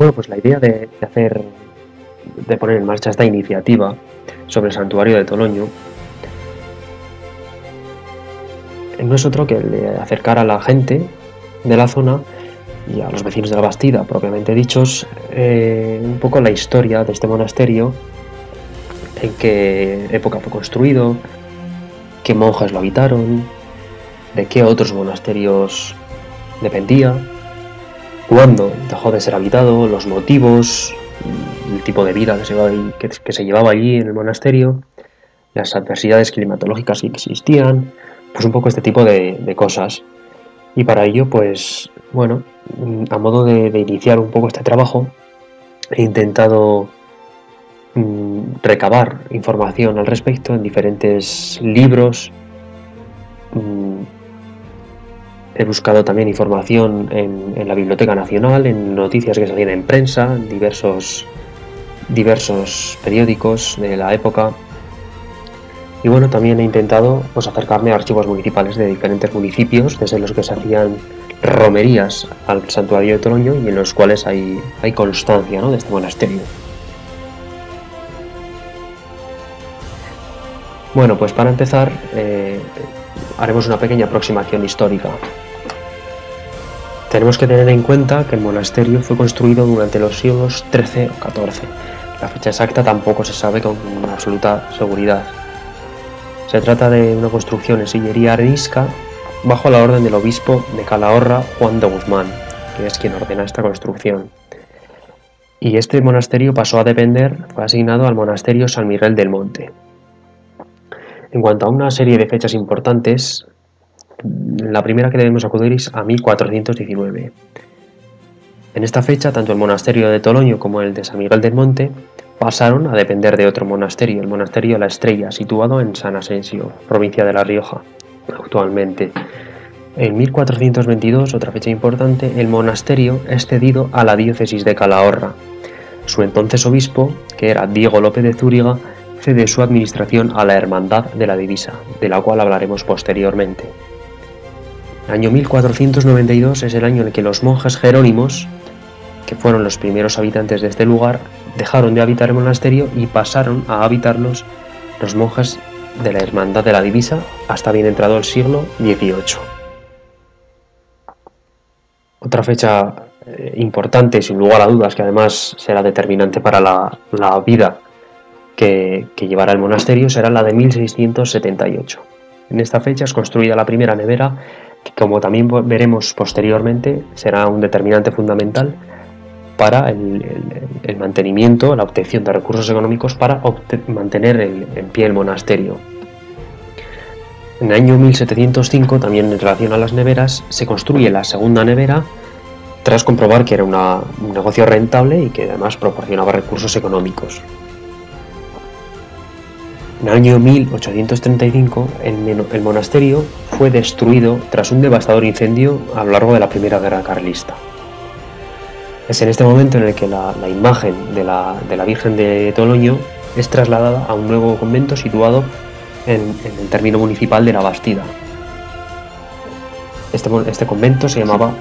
Bueno, pues la idea de poner en marcha esta iniciativa sobre el santuario de Toloño no es otro que el de acercar a la gente de la zona y a los vecinos de la Bastida, propiamente dichos, un poco la historia de este monasterio, en qué época fue construido, qué monjes lo habitaron, de qué otros monasterios dependía, cuándo dejó de ser habitado, los motivos, el tipo de vida que se llevaba allí en el monasterio, las adversidades climatológicas que existían, pues un poco este tipo de cosas. Y para ello, pues bueno, a modo de iniciar un poco este trabajo, he intentado recabar información al respecto en diferentes libros. He buscado también información en la Biblioteca Nacional, en noticias que salían en prensa, en diversos periódicos de la época. Y bueno, también he intentado pues acercarme a archivos municipales de diferentes municipios, desde los que se hacían romerías al santuario de Toloño y en los cuales hay constancia, ¿no?, de este monasterio. Bueno, pues para empezar haremos una pequeña aproximación histórica. Tenemos que tener en cuenta que el monasterio fue construido durante los siglos XIII o XIV. La fecha exacta tampoco se sabe con absoluta seguridad. Se trata de una construcción en sillería arenisca bajo la orden del obispo de Calahorra, Juan de Guzmán, que es quien ordena esta construcción. Y este monasterio pasó a depender, fue asignado al monasterio San Miguel del Monte. En cuanto a una serie de fechas importantes, la primera que debemos acudir es a 1419. En esta fecha, tanto el monasterio de Toloño como el de San Miguel del Monte pasaron a depender de otro monasterio, el monasterio La Estrella, situado en San Asensio, provincia de La Rioja, actualmente. En 1422, otra fecha importante, el monasterio es cedido a la diócesis de Calahorra. Su entonces obispo, que era Diego López de Zúriga, cede su administración a la Hermandad de la Divisa, de la cual hablaremos posteriormente. El año 1492 es el año en el que los monjes jerónimos, que fueron los primeros habitantes de este lugar, dejaron de habitar el monasterio y pasaron a habitarlos los monjes de la Hermandad de la Divisa hasta bien entrado el siglo XVIII. Otra fecha importante, sin lugar a dudas, que además será determinante para la vida que llevará el monasterio, será la de 1678. En esta fecha es construida la primera nevera, que, como también veremos posteriormente, será un determinante fundamental para el mantenimiento, la obtención de recursos económicos para mantener en pie el monasterio. En el año 1705, también en relación a las neveras, se construye la segunda nevera tras comprobar que era un negocio rentable y que además proporcionaba recursos económicos. En el año 1835, el monasterio fue destruido tras un devastador incendio a lo largo de la Primera Guerra Carlista. Es en este momento en el que la imagen de la Virgen de Toloño es trasladada a un nuevo convento situado en el término municipal de La Bastida. Este convento se llamó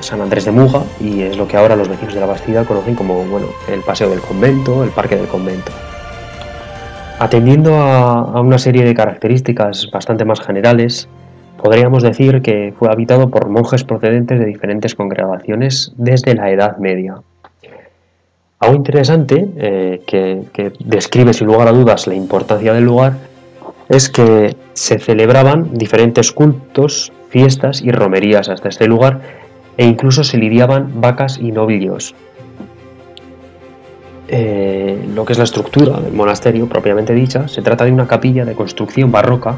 San Andrés de Muga y es lo que ahora los vecinos de La Bastida conocen como el Paseo del Convento, el Parque del Convento. Atendiendo a una serie de características bastante más generales, podríamos decir que fue habitado por monjes procedentes de diferentes congregaciones desde la Edad Media. Algo interesante que describe sin lugar a dudas la importancia del lugar es que se celebraban diferentes cultos, fiestas y romerías hasta este lugar e incluso se lidiaban vacas y novillos. Lo que es la estructura del monasterio propiamente dicha, se trata de una capilla de construcción barroca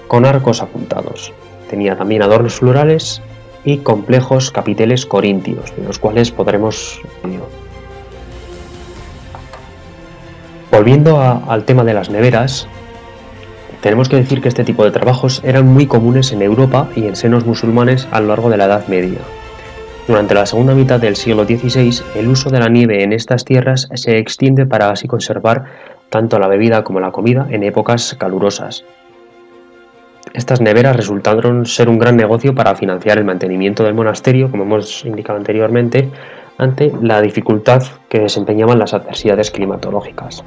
con arcos apuntados. Tenía también adornos florales y complejos capiteles corintios, de los cuales podremos... Volviendo al tema de las neveras, tenemos que decir que este tipo de trabajos eran muy comunes en Europa y en senos musulmanes a lo largo de la Edad Media. Durante la segunda mitad del siglo XVI, el uso de la nieve en estas tierras se extiende para así conservar tanto la bebida como la comida en épocas calurosas. Estas neveras resultaron ser un gran negocio para financiar el mantenimiento del monasterio, como hemos indicado anteriormente, ante la dificultad que desempeñaban las adversidades climatológicas.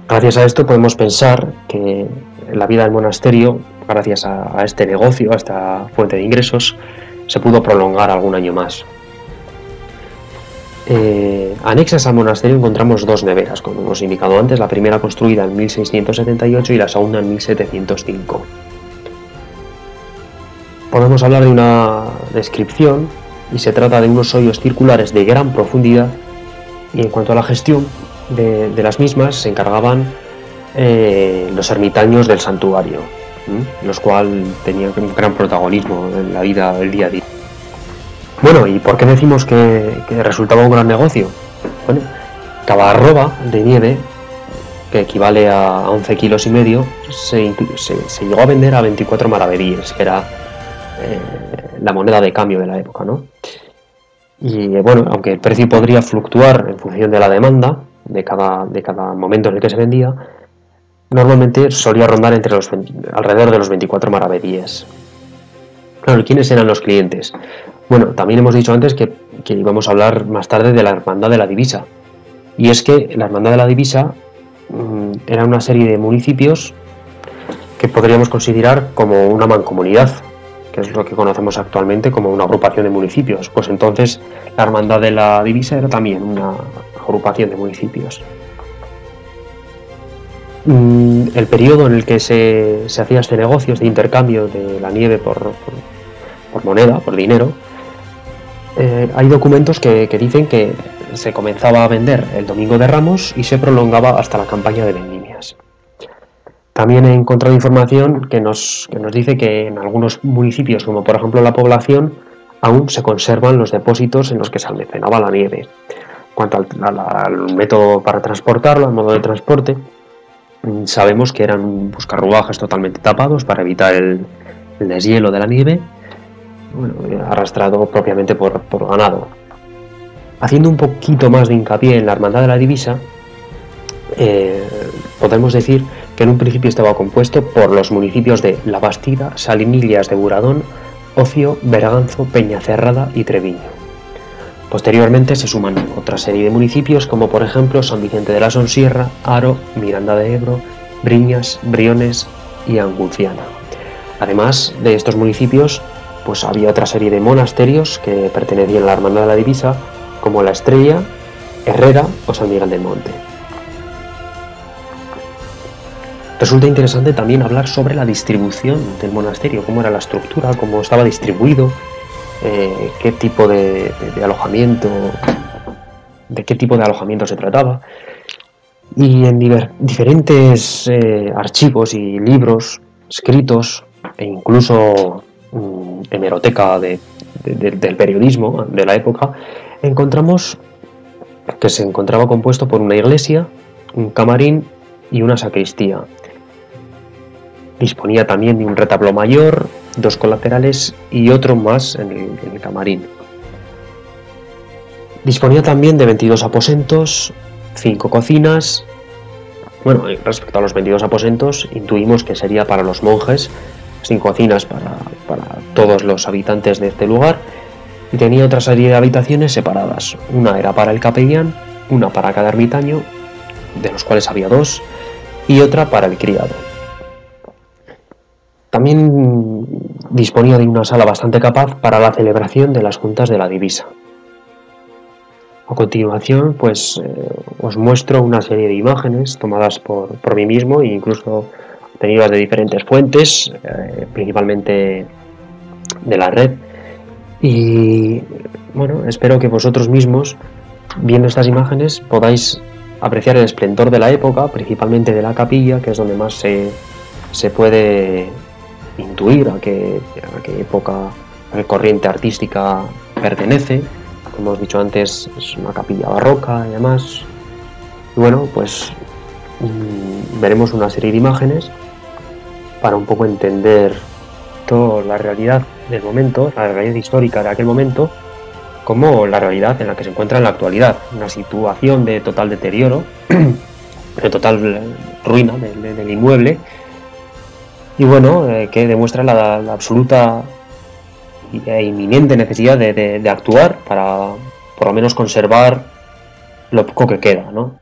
Gracias a esto podemos pensar que la vida del monasterio, gracias a este negocio, a esta fuente de ingresos, se pudo prolongar algún año más. Anexas al monasterio encontramos dos neveras, como hemos indicado antes, la primera construida en 1678 y la segunda en 1705. Podemos hablar de una descripción y se trata de unos hoyos circulares de gran profundidad, y en cuanto a la gestión de las mismas se encargaban los ermitaños del santuario, los cuales tenían un gran protagonismo en la vida del día a día. Bueno, ¿y por qué decimos que resultaba un gran negocio? Bueno, cada arroba de nieve, que equivale a 11 kilos y medio, se llegó a vender a 24 maravedíes, que era la moneda de cambio de la época, ¿no? Y bueno, aunque el precio podría fluctuar en función de la demanda de cada momento en el que se vendía, normalmente solía rondar alrededor de los 24 maravedíes. Claro, ¿quiénes eran los clientes? Bueno, también hemos dicho antes que íbamos a hablar más tarde de la Hermandad de la Divisa. Y es que la Hermandad de la Divisa era una serie de municipios que podríamos considerar como una mancomunidad, que es lo que conocemos actualmente como una agrupación de municipios. Pues entonces la Hermandad de la Divisa era también una agrupación de municipios. El periodo en el que se hacía este negocio, este intercambio de la nieve por moneda, por dinero, hay documentos que dicen que se comenzaba a vender el Domingo de Ramos y se prolongaba hasta la campaña de vendimias. También he encontrado información que nos dice que en algunos municipios, como por ejemplo La Población, aún se conservan los depósitos en los que se almacenaba la nieve. En cuanto al método para transportarlo, al modo de transporte, sabemos que eran buscarruajes totalmente tapados para evitar el deshielo de la nieve, arrastrado propiamente por ganado. Haciendo un poquito más de hincapié en la Hermandad de la Divisa, podemos decir que en un principio estaba compuesto por los municipios de La Bastida, Salinillas de Buradón, Ocio, Berganzo, Peñacerrada y Treviño. Posteriormente se suman otra serie de municipios como por ejemplo San Vicente de la Sonsierra, Haro, Miranda de Ebro, Briñas, Briones y Angunciana. Además de estos municipios, pues había otra serie de monasterios que pertenecían a la Hermandad de la Divisa, como La Estrella, Herrera o San Miguel del Monte. Resulta interesante también hablar sobre la distribución del monasterio, cómo era la estructura, cómo estaba distribuido, qué tipo de alojamiento, de qué tipo de alojamiento se trataba. Y en diferentes archivos y libros escritos, e incluso hemeroteca del periodismo de la época, encontramos que se encontraba compuesto por una iglesia, un camarín y una sacristía. Disponía también de un retablo mayor, dos colaterales y otro más en el camarín. Disponía también de 22 aposentos, 5 cocinas. Bueno, respecto a los 22 aposentos, intuimos que sería para los monjes, sin cocinas para todos los habitantes de este lugar, y tenía otra serie de habitaciones separadas. Una era para el capellán, una para cada ermitaño, de los cuales había 2, y otra para el criado. También disponía de una sala bastante capaz para la celebración de las juntas de la divisa. A continuación, pues os muestro una serie de imágenes tomadas por mí mismo e incluso obtenidas de diferentes fuentes, principalmente de la red. Y bueno, espero que vosotros mismos, viendo estas imágenes, podáis apreciar el esplendor de la época, principalmente de la capilla, que es donde más se puede intuir a qué época, a qué corriente artística pertenece. Como hemos dicho antes, es una capilla barroca y demás. Y bueno, pues veremos una serie de imágenes para un poco entender toda la realidad del momento, la realidad histórica de aquel momento, como la realidad en la que se encuentra en la actualidad. Una situación de total deterioro, de total ruina del inmueble, y bueno, que demuestra la absoluta e inminente necesidad de actuar por lo menos conservar lo poco que queda, ¿no?